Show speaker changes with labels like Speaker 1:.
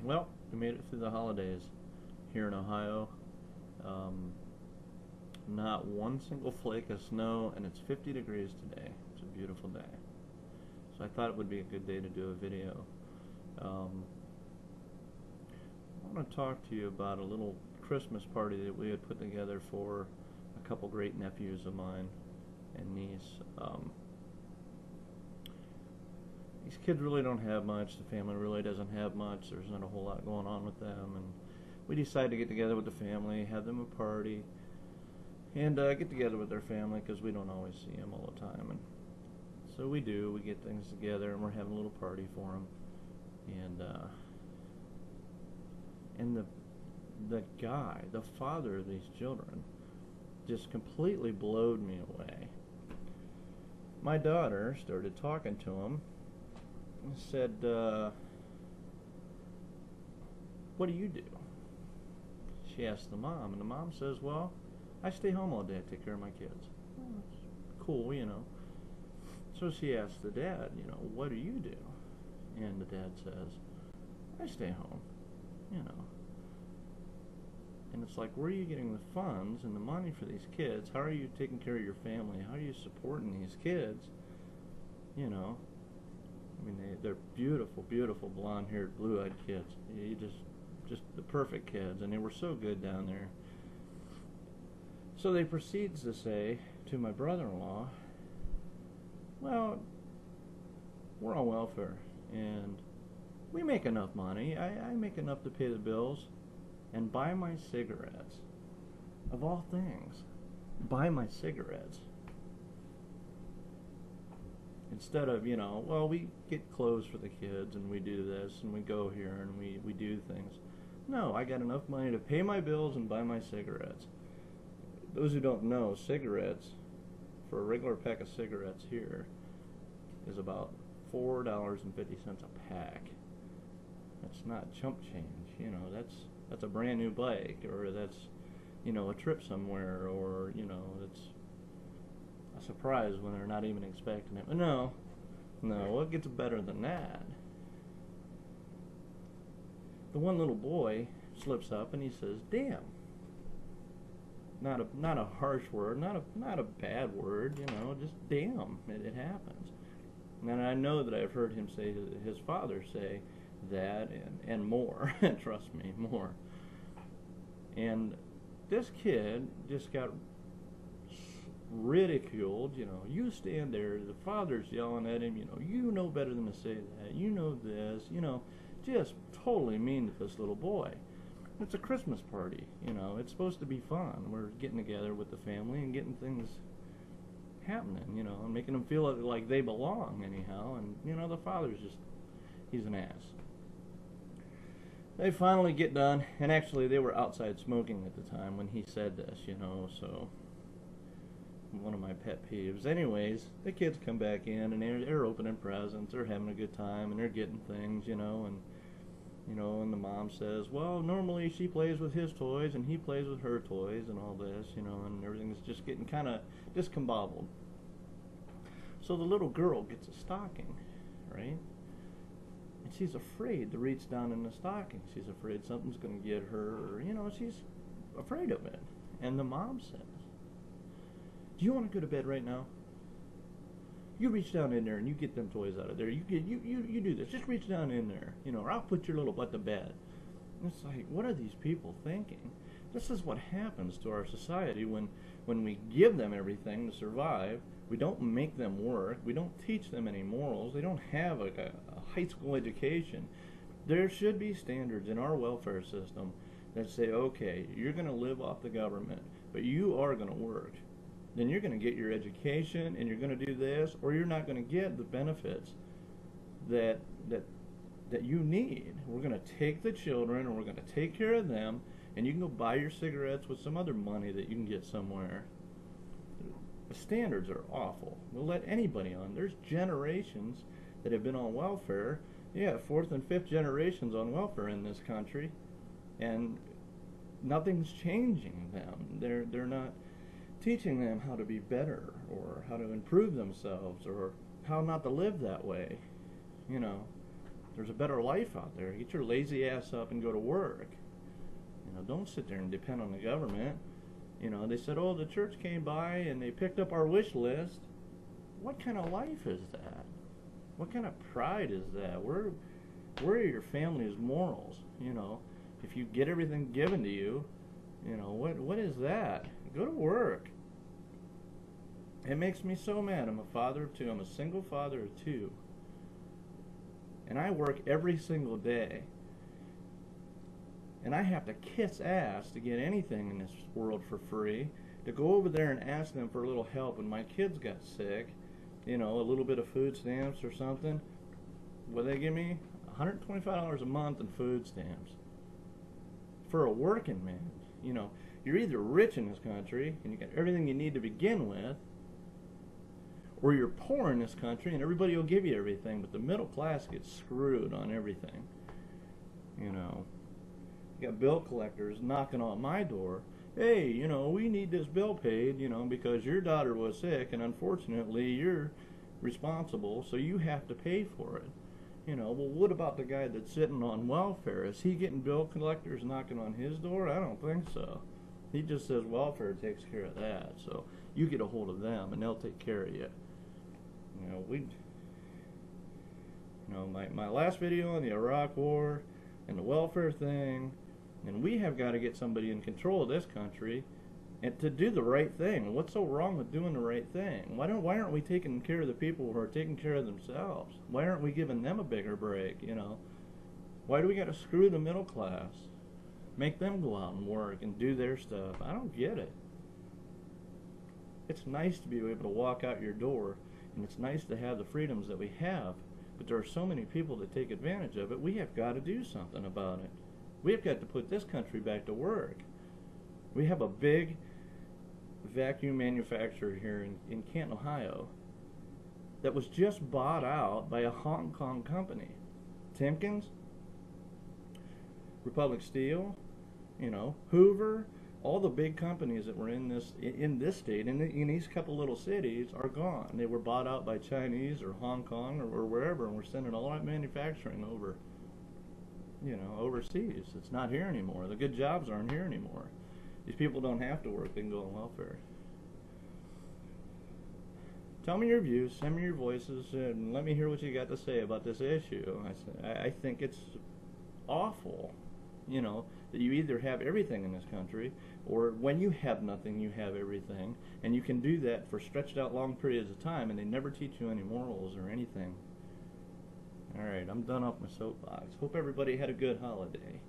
Speaker 1: Well, we made it through the holidays here in Ohio. Um, Not one single flake of snow, and it's 50 degrees today. It's a beautiful day. So I thought it would be a good day to do a video. Um, I want to talk to you about a little Christmas party that we had put together for a couple great nephews of mine and niece. These kids really don't have much. The family really doesn't have much. There's not a whole lot going on with them, and we decided to get together with the family, have them a party, and get together with their family because we don't always see them all the time. And so we do. We get things together, and we're having a little party for them. And the guy, the father of these children, just completely blowed me away. My daughter started talking to him and said, "What do you do?" She asked the mom, and the mom says, "Well, I stay home all day. I take care of my kids." Well, that's cool, you know. So she asked the dad, "What do you do?" And the dad says, "I stay home, you know." And it's like, where are you getting the funds and the money for these kids? How are you taking care of your family? How are you supporting these kids? You know, I mean, they're beautiful, beautiful, blonde-haired, blue-eyed kids. You just the perfect kids, and they were so good down there. So they proceeds to say to my brother-in-law, "Well, we're on welfare, and we make enough money. I make enough to pay the bills and buy my cigarettes. Of all things, buy my cigarettes. Instead of, well, we get clothes for the kids, and we do this, and we go here, and we do things. No, I got enough money to pay my bills and buy my cigarettes." Those who don't know, cigarettes, for a regular pack of cigarettes here, is about $4.50 a pack. That's not chump change, that's a brand new bike, or that's, a trip somewhere, or, it's a surprise when they're not even expecting it. But no, it gets better than that. The one little boy slips up and he says, "Damn." Not a harsh word, not a bad word, just damn. It happens. And I know that I've heard him say, his father say that and more. Trust me, more. And this kid just got ridiculed. You stand there, the father's yelling at him, you know better than to say that, this, just totally mean to this little boy. It's a Christmas party, it's supposed to be fun. We're getting together with the family and getting things happening, and making them feel like they belong anyhow. And, the father's he's an ass. They finally get done, and actually they were outside smoking at the time when he said this, so one of my pet peeves. Anyways, the kids come back in, and they're opening presents, they're having a good time, and they're getting things, and the mom says, "Well, normally she plays with his toys and he plays with her toys and all this, and everything's just getting kind of discombobbled." So the little girl gets a stocking, right? And she's afraid to reach down in the stocking. She's afraid something's going to get her, or, she's afraid of it. And the mom says, "Do you want to go to bed right now? You reach down in there and you get them toys out of there. You do this. Just reach down in there, or I'll put your little butt to bed." And it's like, what are these people thinking? This is what happens to our society when we give them everything to survive. We don't make them work. We don't teach them any morals. They don't have a high school education. There should be standards in our welfare system that say, okay, you're going to live off the government, but you are going to work. Then you're going to get your education, and you're going to do this, or you're not going to get the benefits that you need. We're going to take the children, and we're going to take care of them, and you can go buy your cigarettes with some other money that you can get somewhere. The standards are awful. We'll let anybody on. There's generations that have been on welfare. Yeah, fourth and fifth generations on welfare in this country, and nothing's changing them. They're not teaching them how to be better, or how to improve themselves, or how not to live that way. There's a better life out there. Get your lazy ass up and go to work. You know, don't sit there and depend on the government. You know, they said, oh, the church came by and they picked up our wish list. What kind of life is that? What kind of pride is that? Where are your family's morals? You know, if you get everything given to you, you know, what is that? Go to work. It makes me so mad. I'm a father of two. I'm a single father of two. And I work every single day. And I have to kiss ass to get anything in this world for free. To go over there and ask them for a little help when my kids got sick, you know, a little bit of food stamps or something. What they give me? $125 a month in food stamps. For a working man. You know, you're either rich in this country and you got everything you need to begin with, or you're poor in this country and everybody will give you everything, but the middle class gets screwed on everything. You know, you got bill collectors knocking on my door. Hey, you know, we need this bill paid, you know, because your daughter was sick and unfortunately you're responsible, so you have to pay for it. You know, well, what about the guy that's sitting on welfare? Is he getting bill collectors knocking on his door? I don't think so. He just says welfare takes care of that, so you get a hold of them and they'll take care of you. You know, my last video on the Iraq War and the welfare thing, and we have got to get somebody in control of this country and to do the right thing. What's so wrong with doing the right thing? Why aren't we taking care of the people who are taking care of themselves? Why aren't we giving them a bigger break, you know? Why do we got to screw the middle class? Make them go out and work and do their stuff. I don't get it. It's nice to be able to walk out your door, and it's nice to have the freedoms that we have, but there are so many people that take advantage of it. We have got to do something about it. We have got to put this country back to work. We have a big vacuum manufacturer here in Canton, Ohio, that was just bought out by a Hong Kong company. Timkins, Republic Steel, you know, Hoover, all the big companies that were in this state, in these couple little cities, are gone. They were bought out by Chinese or Hong Kong or wherever, and we're sending all that manufacturing over, you know, overseas. It's not here anymore. The good jobs aren't here anymore. These people don't have to work. They can go on welfare. Tell me your views. Send me your voices, and let me hear what you got to say about this issue. I think it's awful, you know, that you either have everything in this country, or when you have nothing, you have everything, and you can do that for stretched out long periods of time, and they never teach you any morals or anything. All right, I'm done off my soapbox. Hope everybody had a good holiday.